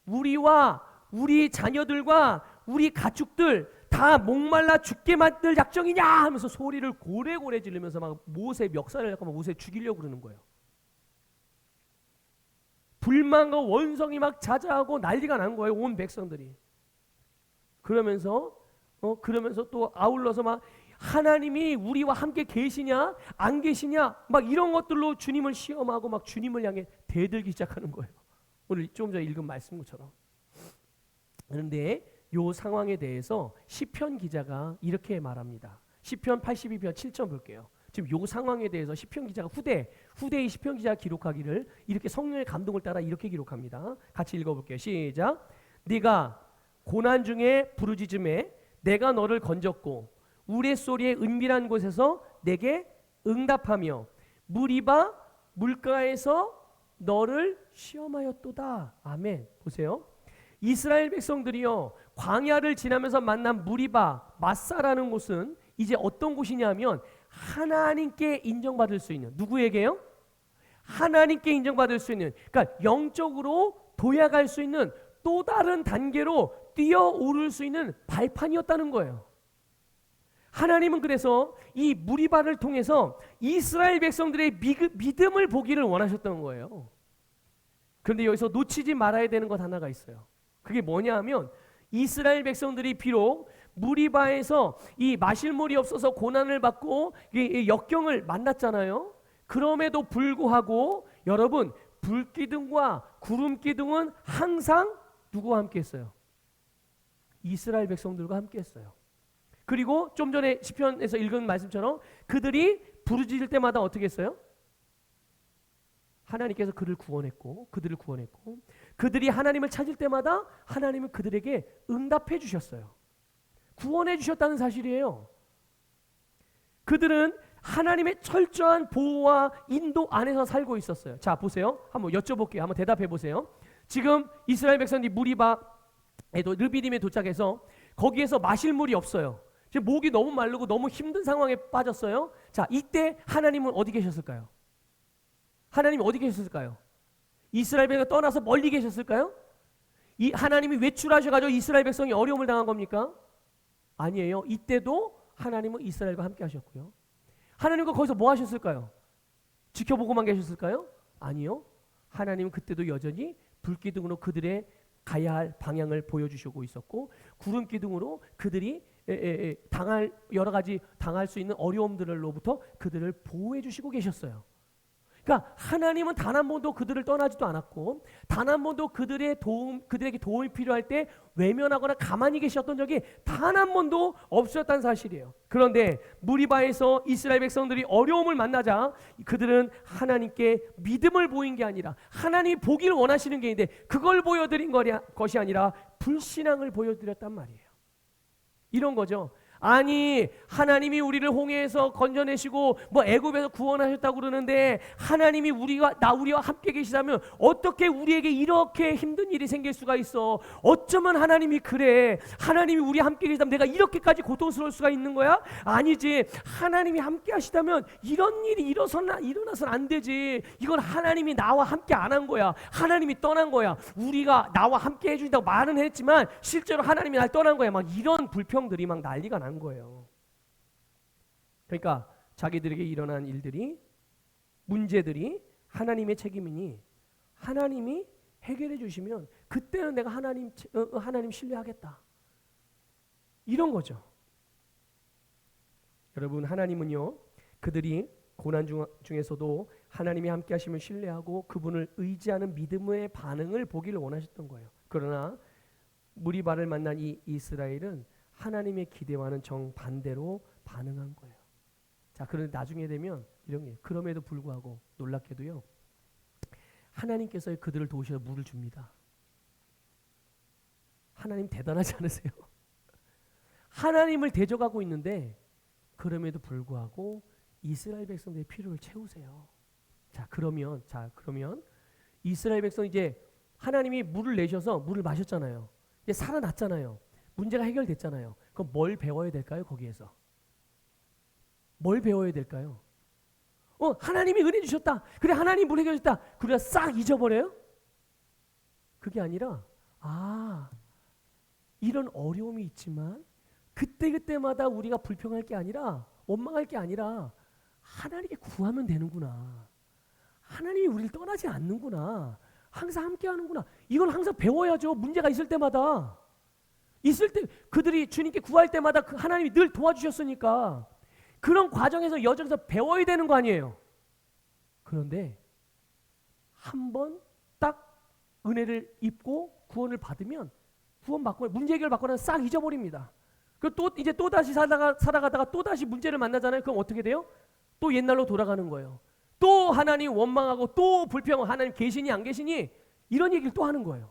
우리와 우리 자녀들과 우리 가축들 다 목말라 죽게 만들 작정이냐 하면서 소리를 고래고래 지르면서 막 모세 멱살을 잡고 모세 죽이려고 그러는 거예요. 불만과 원성이 막 자자하고 난리가 난 거예요. 온 백성들이. 그러면서 또 아울러서 막 하나님이 우리와 함께 계시냐 안 계시냐 막 이런 것들로 주님을 시험하고 막 주님을 향해 대들기 시작하는 거예요. 오늘 조금 전에 읽은 말씀처럼. 그런데 이 상황에 대해서 시편 기자가 이렇게 말합니다. 시편 82편 7절 볼게요. 지금 이 상황에 대해서 시편 기자가 후대의 시편 기자가 기록하기를 이렇게 성령의 감동을 따라 이렇게 기록합니다. 같이 읽어볼게요. 시작. 네가 고난 중에 부르짖음에 내가 너를 건졌고 우레소리의 은밀한 곳에서 내게 응답하며 무리바 물가에서 너를 시험하였도다. 아멘. 보세요. 이스라엘 백성들이요 광야를 지나면서 만난 무리바 마사라는 곳은 이제 어떤 곳이냐면 하나님께 인정받을 수 있는 누구에게요? 하나님께 인정받을 수 있는 그러니까 영적으로 도약할 수 있는 또 다른 단계로 뛰어오를 수 있는 발판이었다는 거예요. 하나님은 그래서 이 무리바를 통해서 이스라엘 백성들의 믿음을 보기를 원하셨던 거예요. 그런데 여기서 놓치지 말아야 되는 것 하나가 있어요. 그게 뭐냐 하면 이스라엘 백성들이 비록 무리바에서 이 마실 물이 없어서 고난을 받고 이 역경을 만났잖아요. 그럼에도 불구하고 여러분, 불기둥과 구름기둥은 항상 누구와 함께 했어요? 이스라엘 백성들과 함께 했어요. 그리고 좀 전에 시편에서 읽은 말씀처럼 그들이 부르짖을 때마다 어떻게 했어요? 하나님께서 그들을 구원했고 그들이 하나님을 찾을 때마다 하나님은 그들에게 응답해 주셨어요. 구원해 주셨다는 사실이에요. 그들은 하나님의 철저한 보호와 인도 안에서 살고 있었어요. 자, 보세요. 한번 여쭤볼게요. 한번 대답해 보세요. 지금 이스라엘 백성들이 무리바에도 르비딤에 도착해서 거기에서 마실 물이 없어요. 지금 목이 너무 마르고 너무 힘든 상황에 빠졌어요. 자, 이때 하나님은 어디 계셨을까요? 하나님이 어디 계셨을까요? 이스라엘 백성이 떠나서 멀리 계셨을까요? 이 하나님이 외출하셔가지고 이스라엘 백성이 어려움을 당한 겁니까? 아니에요. 이때도 하나님은 이스라엘과 함께 하셨고요. 하나님과 거기서 뭐 하셨을까요? 지켜보고만 계셨을까요? 아니요. 하나님은 그때도 여전히 불기둥으로 그들의 가야 할 방향을 보여주시고 있었고 구름 기둥으로 그들이 당할 여러 가지 당할 수 있는 어려움들로부터 그들을 보호해 주시고 계셨어요. 그러니까 하나님은 단 한 번도 그들을 떠나지도 않았고 단 한 번도 그들에게 도움이 필요할 때 외면하거나 가만히 계셨던 적이 단 한 번도 없었다는 사실이에요. 그런데 무리바에서 이스라엘 백성들이 어려움을 만나자 그들은 하나님께 믿음을 보인 게 아니라 하나님이 보기를 원하시는 게 있는데 그걸 보여드린 것이 아니라 불신앙을 보여드렸단 말이에요. 이런 거죠. 아니, 하나님이 우리를 홍해에서 건져내시고 뭐 애굽에서 구원하셨다고 그러는데 하나님이 우리와 함께 계시다면 어떻게 우리에게 이렇게 힘든 일이 생길 수가 있어? 어쩌면 하나님이 그래? 하나님이 우리 함께 계시다면 내가 이렇게까지 고통스러울 수가 있는 거야? 아니지. 하나님이 함께 하시다면 이런 일이 일어나서는 안 되지. 이건 하나님이 나와 함께 안 한 거야. 하나님이 떠난 거야. 우리가 나와 함께 해주신다고 말은 했지만 실제로 하나님이 날 떠난 거야. 막 이런 불평들이 막 난리가 난 거예요. 그러니까 자기들에게 일어난 일들이 문제들이 하나님의 책임이니 하나님이 해결해 주시면 그때는 내가 하나님 신뢰하겠다. 이런 거죠. 여러분, 하나님은요 그들이 고난 중에서도 하나님이 함께 하심을 신뢰하고 그분을 의지하는 믿음의 반응을 보기를 원하셨던 거예요. 그러나 무리바를 만난 이 이스라엘은 하나님의 기대와는 정반대로 반응한 거예요. 자, 그런데 나중에 되면 이런 게 그럼에도 불구하고 놀랍게도요. 하나님께서 그들을 도우셔서 물을 줍니다. 하나님 대단하지 않으세요? 하나님을 대적하고 있는데 그럼에도 불구하고 이스라엘 백성들의 필요를 채우세요. 자, 그러면 이스라엘 백성 이제 하나님이 물을 내셔서 물을 마셨잖아요. 이제 살아났잖아요. 문제가 해결됐잖아요. 그럼 뭘 배워야 될까요? 거기에서 뭘 배워야 될까요? 하나님이 은혜 주셨다. 그래, 하나님 물 해결했다. 그래야 싹 잊어버려요? 그게 아니라 이런 어려움이 있지만 그때마다 우리가 불평할 게 아니라 원망할 게 아니라 하나님께 구하면 되는구나. 하나님이 우리를 떠나지 않는구나. 항상 함께 하는구나. 이걸 항상 배워야죠. 문제가 있을 때마다. 있을 때 그들이 주님께 구할 때마다 하나님이 늘 도와주셨으니까 그런 과정에서 여정에서 배워야 되는 거 아니에요. 그런데 한 번 딱 은혜를 입고 구원을 받으면 구원받고 문제 해결 받고 나면 싹 잊어버립니다. 이제 또 다시 살아가다가 또 다시 문제를 만나잖아요. 그럼 어떻게 돼요? 또 옛날로 돌아가는 거예요. 또 하나님 원망하고 또 불평, 하나님 계시니 안 계시니 이런 얘기를 또 하는 거예요.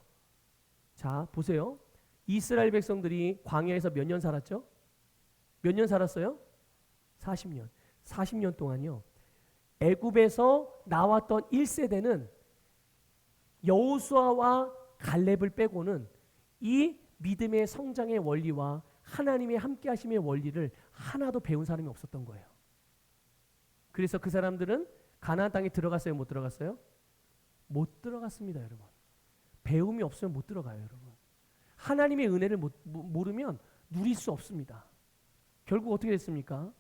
자, 보세요. 이스라엘 백성들이 광야에서 몇 년 살았죠? 몇 년 살았어요? 40년. 40년 동안요. 애굽에서 나왔던 1세대는 여호수아와 갈렙을 빼고는 이 믿음의 성장의 원리와 하나님의 함께 하심의 원리를 하나도 배운 사람이 없었던 거예요. 그래서 그 사람들은 가나안 땅에 들어갔어요? 못 들어갔어요? 못 들어갔습니다, 여러분. 배움이 없으면 못 들어가요, 여러분. 하나님의 은혜를 모르면 누릴 수 없습니다. 결국 어떻게 됐습니까?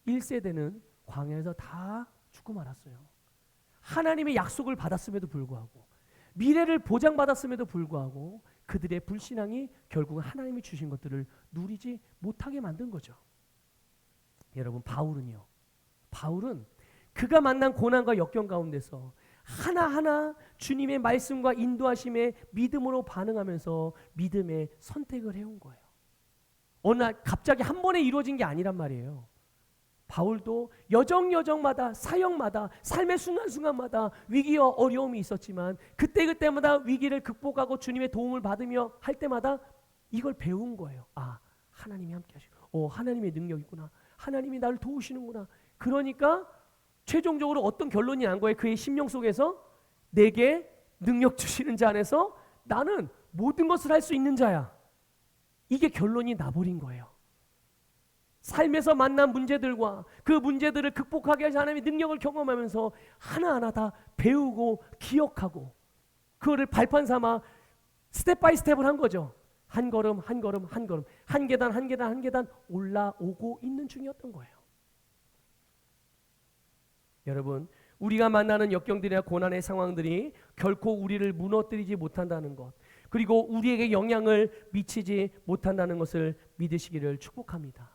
1세대는 광야에서 다 죽고 말았어요. 하나님의 약속을 받았음에도 불구하고, 미래를 보장받았음에도 불구하고 그들의 불신앙이 결국은 하나님이 주신 것들을 누리지 못하게 만든 거죠. 여러분, 바울은 그가 만난 고난과 역경 가운데서 하나하나 주님의 말씀과 인도하심에 믿음으로 반응하면서 믿음의 선택을 해온 거예요. 어느 날 갑자기 한 번에 이루어진 게 아니란 말이에요. 바울도 여정마다, 사역마다, 삶의 순간순간마다 위기와 어려움이 있었지만 그때마다 위기를 극복하고 주님의 도움을 받으며 할 때마다 이걸 배운 거예요. 아, 하나님이 함께 하시고, 하나님의 능력이구나, 하나님이 나를 도우시는구나. 그러니까 최종적으로 어떤 결론이 난 거예요? 그의 심령 속에서 내게 능력 주시는 자 안에서 나는 모든 것을 할 수 있는 자야. 이게 결론이 나버린 거예요. 삶에서 만난 문제들과 그 문제들을 극복하게 하신 하나님의 능력을 경험하면서 하나하나 다 배우고 기억하고 그거를 발판 삼아 스텝 바이 스텝을 한 거죠. 한 걸음 한 걸음 한 걸음, 한 계단 한 계단 한 계단 올라오고 있는 중이었던 거예요. 여러분, 우리가 만나는 역경들이나 고난의 상황들이 결코 우리를 무너뜨리지 못한다는 것, 그리고 우리에게 영향을 미치지 못한다는 것을 믿으시기를 축복합니다.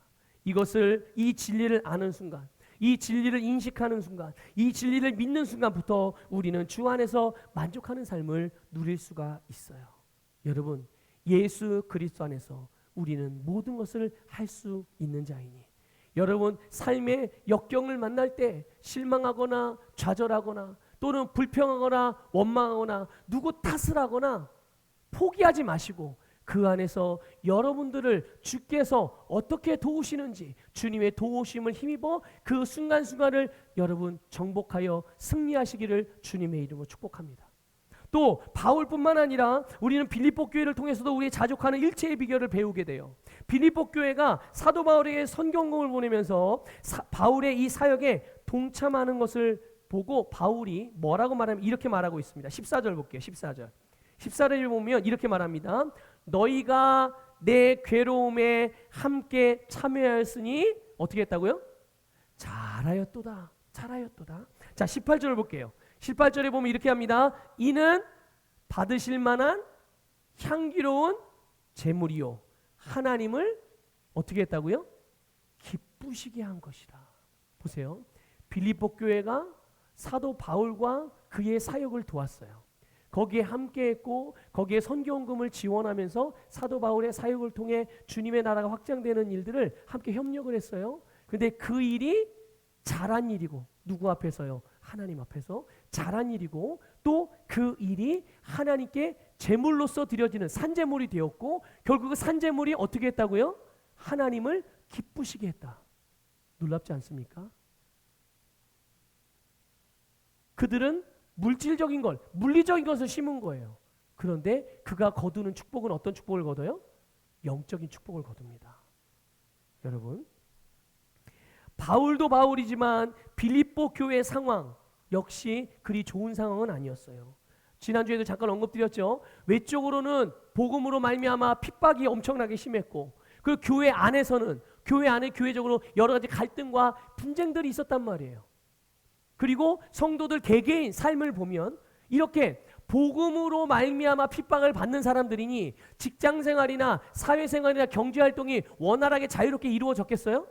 이 진리를 아는 순간, 이 진리를 인식하는 순간, 이 진리를 믿는 순간부터 우리는 주 안에서 만족하는 삶을 누릴 수가 있어요. 여러분, 예수 그리스도 안에서 우리는 모든 것을 할 수 있는 자이니, 여러분, 삶의 역경을 만날 때 실망하거나 좌절하거나 또는 불평하거나 원망하거나 누구 탓을 하거나 포기하지 마시고 그 안에서 여러분들을 주께서 어떻게 도우시는지 주님의 도우심을 힘입어 그 순간순간을 여러분 정복하여 승리하시기를 주님의 이름으로 축복합니다. 또 바울뿐만 아니라 우리는 빌립보 교회를 통해서도 우리의 자족하는 일체의 비결을 배우게 돼요. 빌립보 교회가 사도 바울에게 선경금을 보내면서 바울의 이 사역에 동참하는 것을 보고 바울이 뭐라고 말하면 이렇게 말하고 있습니다. 14절 볼게요. 14절을 보면 이렇게 말합니다. 너희가 내 괴로움에 함께 참여하였으니 어떻게 했다고요? 잘하였도다. 자, 18절을 볼게요. 18절에 보면 이렇게 합니다. 이는 받으실 만한 향기로운 제물이요, 하나님을 어떻게 했다고요? 기쁘시게 한 것이라. 보세요. 빌립보 교회가 사도 바울과 그의 사역을 도왔어요. 거기에 함께했고 거기에 선교원금을 지원하면서 사도 바울의 사역을 통해 주님의 나라가 확장되는 일들을 함께 협력을 했어요. 그런데 그 일이 잘한 일이고, 누구 앞에서요? 하나님 앞에서 잘한 일이고, 또 그 일이 하나님께 제물로서 드려지는 산제물이 되었고, 결국 그 산제물이 어떻게 했다고요? 하나님을 기쁘시게 했다. 놀랍지 않습니까? 그들은 물질적인 걸, 물리적인 것을 심은 거예요. 그런데 그가 거두는 축복은 어떤 축복을 거둬요? 영적인 축복을 거둡니다. 여러분, 바울도 바울이지만 빌립보 교회의 상황 역시 그리 좋은 상황은 아니었어요. 지난주에도 잠깐 언급드렸죠. 외적으로는 복음으로 말미암아 핍박이 엄청나게 심했고, 그 교회 안에서는 교회 안에 교회적으로 여러 가지 갈등과 분쟁들이 있었단 말이에요. 그리고 성도들 개개인 삶을 보면 이렇게 복음으로 말미암아 핍박을 받는 사람들이니 직장생활이나 사회생활이나 경제활동이 원활하게 자유롭게 이루어졌겠어요?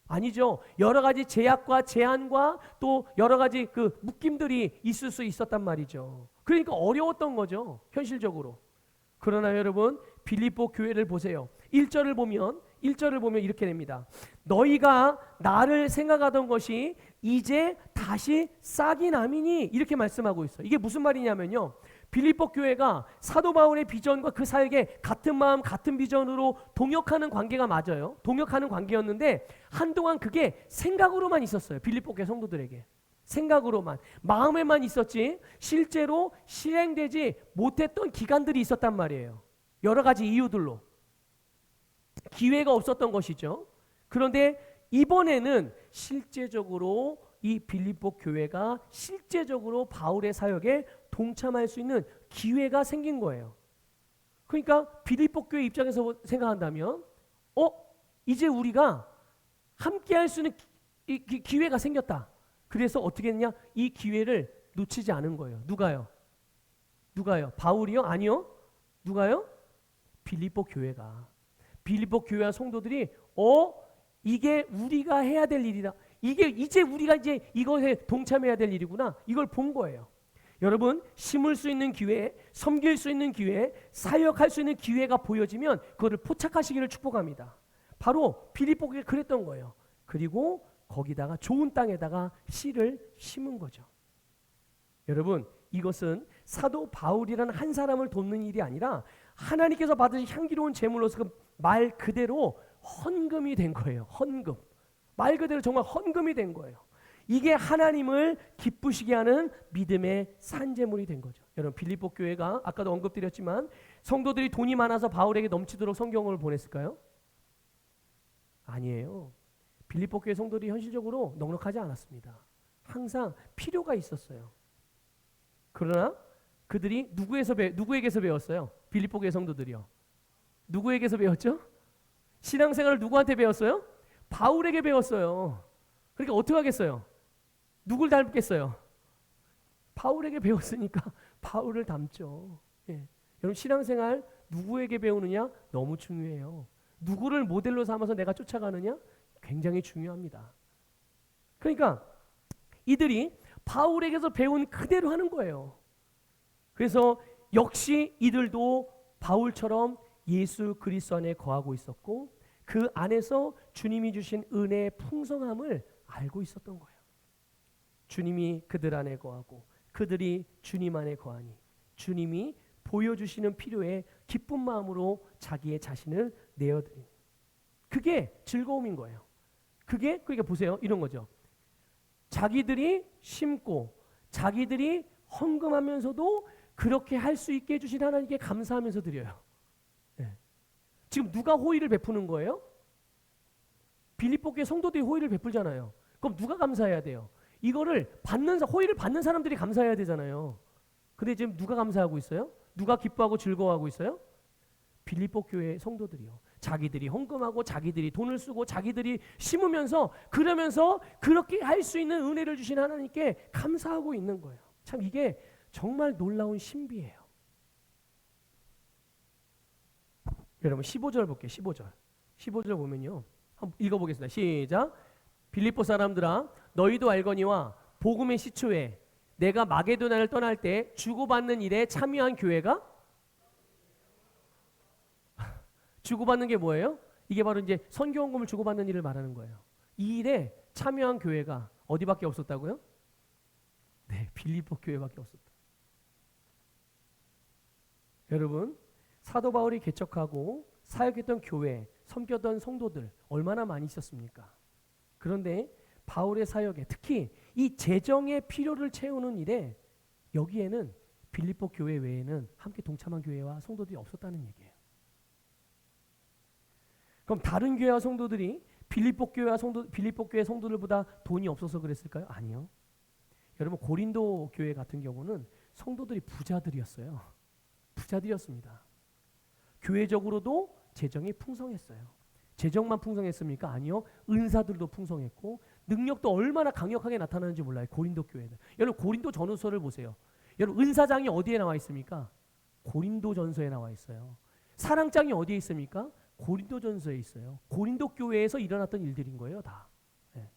아니죠. 여러 가지 제약과 제한과 또 여러 가지 그 묶임들이 있을 수 있었단 말이죠. 그러니까 어려웠던 거죠, 현실적으로. 그러나 여러분, 빌립보 교회를 보세요. 1절을 보면 이렇게 됩니다. 너희가 나를 생각하던 것이 이제 다시 싹이 남이니, 이렇게 말씀하고 있어요. 이게 무슨 말이냐면요, 빌립보 교회가 사도 바울의 비전과 그 사역에 같은 마음 같은 비전으로 동역하는 관계가 맞아요. 동역하는 관계였는데 한동안 그게 생각으로만 있었어요. 빌립보 교회 성도들에게 생각으로만, 마음에만 있었지 실제로 실행되지 못했던 기간들이 있었단 말이에요. 여러 가지 이유들로 기회가 없었던 것이죠. 그런데 이번에는 실제적으로 이 빌립보 교회가 실제적으로 바울의 사역에 동참할 수 있는 기회가 생긴 거예요. 그러니까 빌립보 교회 입장에서 생각한다면 이제 우리가 함께 할 수 있는 기회가 생겼다. 그래서 어떻게 했냐? 이 기회를 놓치지 않은 거예요. 누가요? 바울이요? 아니요. 누가요? 빌립보 교회가. 빌립보 교회와 성도들이 이게 우리가 해야 될 일이다. 이게 이제 우리가 이제 이것에 동참해야 될 일이구나. 이걸 본 거예요. 여러분, 심을 수 있는 기회, 섬길 수 있는 기회, 사역할 수 있는 기회가 보여지면 그거를 포착하시기를 축복합니다. 바로 빌립보 교회가 그랬던 거예요. 그리고 거기다가 좋은 땅에다가 씨를 심은 거죠. 여러분, 이것은 사도 바울이라는 한 사람을 돕는 일이 아니라 하나님께서 받으신 향기로운 제물로서 그 말 그대로 헌금이 된 거예요. 헌금. 말 그대로 정말 헌금이 된 거예요. 이게 하나님을 기쁘시게 하는 믿음의 산제물이 된 거죠. 여러분, 빌립보 교회가 아까도 언급드렸지만 성도들이 돈이 많아서 바울에게 넘치도록 성경을 보냈을까요? 아니에요. 빌립보 교회 성도들이 현실적으로 넉넉하지 않았습니다. 항상 필요가 있었어요. 그러나 그들이 누구에게서 배웠어요? 빌립보 교회 성도들이요. 누구에게서 배웠죠? 신앙생활을 누구한테 배웠어요? 바울에게 배웠어요. 그러니까 어떻게 하겠어요? 누굴 닮겠어요? 바울에게 배웠으니까 바울을 닮죠. 예. 여러분, 신앙생활 누구에게 배우느냐? 너무 중요해요. 누구를 모델로 삼아서 내가 쫓아가느냐? 굉장히 중요합니다. 그러니까 이들이 바울에게서 배운 그대로 하는 거예요. 그래서 역시 이들도 바울처럼 예수 그리스도 안에 거하고 있었고 그 안에서 주님이 주신 은혜의 풍성함을 알고 있었던 거예요. 주님이 그들 안에 거하고 그들이 주님 안에 거하니 주님이 보여주시는 필요에 기쁜 마음으로 자기의 자신을 내어드린, 그게 즐거움인 거예요. 그러니까 보세요. 이런 거죠. 자기들이 심고 자기들이 헌금하면서도 그렇게 할 수 있게 해주신 하나님께 감사하면서 드려요. 네. 지금 누가 호의를 베푸는 거예요? 빌립보 교회 성도들이 호의를 베풀잖아요. 그럼 누가 감사해야 돼요? 이거를 호의를 받는 사람들이 감사해야 되잖아요. 근데 지금 누가 감사하고 있어요? 누가 기뻐하고 즐거워하고 있어요? 빌립보 교회 성도들이요. 자기들이 헌금하고 자기들이 돈을 쓰고 자기들이 심으면서 그러면서 그렇게 할 수 있는 은혜를 주신 하나님께 감사하고 있는 거예요. 참 이게 정말 놀라운 신비예요. 여러분 15절 볼게요. 15절 보면요. 한번 읽어보겠습니다. 시작. 빌립보 사람들아, 너희도 알거니와 복음의 시초에 내가 마게도냐를 떠날 때 주고받는 일에 참여한 교회가, 주고받는 게 뭐예요? 이게 바로 이제 선교헌금을 주고받는 일을 말하는 거예요. 이 일에 참여한 교회가 어디밖에 없었다고요? 네, 빌립보 교회밖에 없었다. 여러분, 사도 바울이 개척하고 사역했던 교회, 섬겼던 성도들 얼마나 많이 있었습니까? 그런데 바울의 사역에 특히 이 재정의 필요를 채우는 일에 여기에는 빌립보 교회 외에는 함께 동참한 교회와 성도들이 없었다는 얘기예요. 그럼 다른 교회와 성도들이 빌립보 교회 성도들보다 돈이 없어서 그랬을까요? 아니요. 여러분, 고린도 교회 같은 경우는 성도들이 부자들이었어요. 부자들이었습니다. 교회적으로도 재정이 풍성했어요. 재정만 풍성했습니까? 아니요. 은사들도 풍성했고 능력도 얼마나 강력하게 나타나는지 몰라요. 고린도 교회는. 여러분, 고린도 전후서를 보세요. 여러분, 은사장이 어디에 나와 있습니까? 고린도 전서에 나와 있어요. 사랑장이 어디에 있습니까? 고린도 전서에 있어요. 고린도 교회에서 일어났던 일들인 거예요, 다. 네.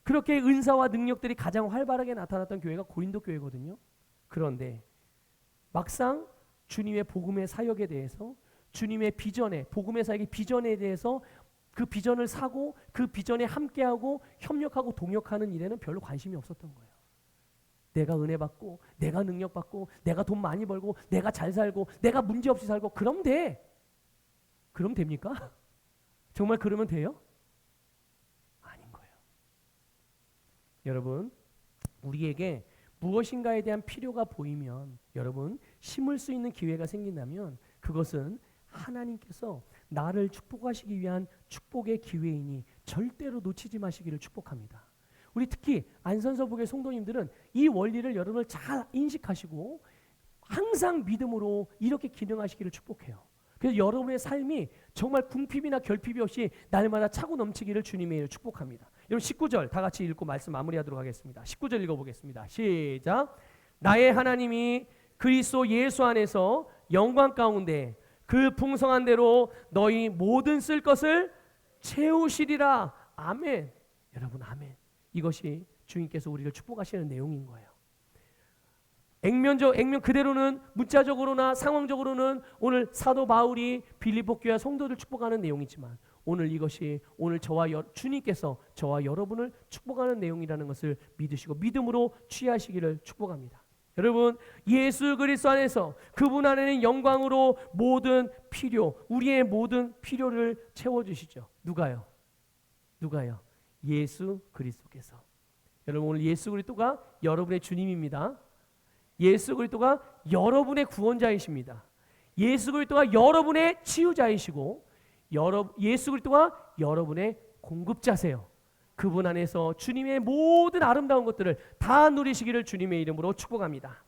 그렇게 은사와 능력들이 가장 활발하게 나타났던 교회가 고린도 교회거든요. 그런데 막상 주님의 복음의 사역에 대해서, 주님의 비전에, 복음의 사역의 비전에 대해서 그 비전을 사고 그 비전에 함께하고 협력하고 동역하는 일에는 별로 관심이 없었던 거예요. 내가 은혜 받고 내가 능력 받고 내가 돈 많이 벌고 내가 잘 살고 내가 문제없이 살고 그럼 돼. 그럼 됩니까? 정말 그러면 돼요? 아닌 거예요. 여러분, 우리에게 무엇인가에 대한 필요가 보이면, 여러분, 심을 수 있는 기회가 생긴다면 그것은 하나님께서 나를 축복하시기 위한 축복의 기회이니 절대로 놓치지 마시기를 축복합니다. 우리 특히 안선서북의 성도님들은 이 원리를 여러분을 잘 인식하시고 항상 믿음으로 이렇게 기능하시기를 축복해요. 그래서 여러분의 삶이 정말 궁핍이나 결핍이 없이 날마다 차고 넘치기를 주님의 이름으로 축복합니다. 여러분 19절 다 같이 읽고 말씀 마무리하도록 하겠습니다. 19절 읽어보겠습니다. 시작. 나의 하나님이 그리스도 예수 안에서 영광 가운데 그 풍성한 대로 너희 모든 쓸 것을 채우시리라. 아멘. 여러분 아멘. 이것이 주님께서 우리를 축복하시는 내용인 거예요. 액면 그대로는 문자적으로나 상황적으로는 오늘 사도 바울이 빌립보 교회 성도들 축복하는 내용이지만 오늘 이것이 오늘 주님께서 저와 여러분을 축복하는 내용이라는 것을 믿으시고 믿음으로 취하시기를 축복합니다. 여러분 예수 그리스도 안에서 그분 안에는 영광으로 모든 우리의 모든 필요를 채워주시죠. 누가요? 예수 그리스도께서. 여러분 오늘 예수 그리스도가 여러분의 주님입니다. 예수 그리스도가 여러분의 구원자이십니다. 예수 그리스도가 여러분의 치유자이시고 예수 그리스도가 여러분의 공급자세요. 그분 안에서 주님의 모든 아름다운 것들을 다 누리시기를 주님의 이름으로 축복합니다.